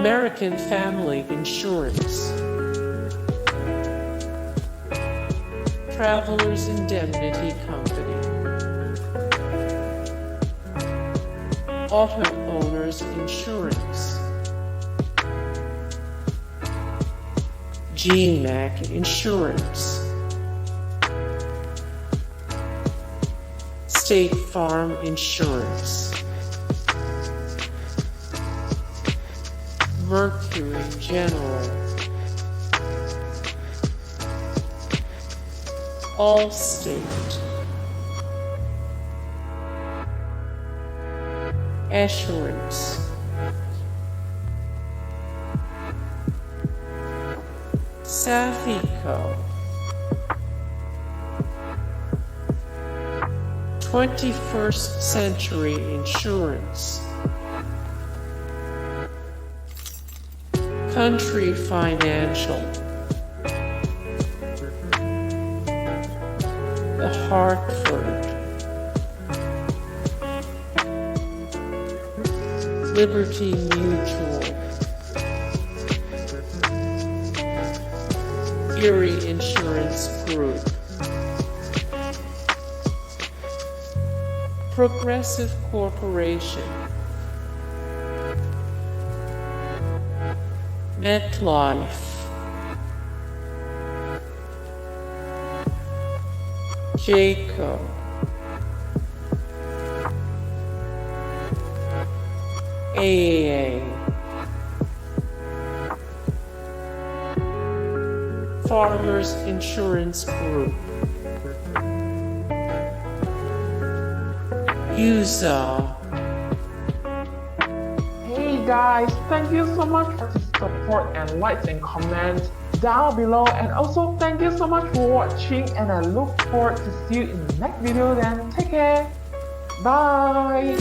American Family Insurance, Travelers Indemnity Company, Auto Owners Insurance, GMAC Insurance, State Farm Insurance, Mercury General, Allstate, Esurance, Safeco, 21st Century Insurance, Country Financial, the Hartford, Liberty Mutual, Erie Insurance Group, Progressive Corporation, METLIFE, GEICO, AAA, Farmers Insurance Group, USAA. Hey guys, thank you so much for the support and likes and comments down below, and also thank you so much for watching, and I look forward to see you in the next video. Then take care, bye.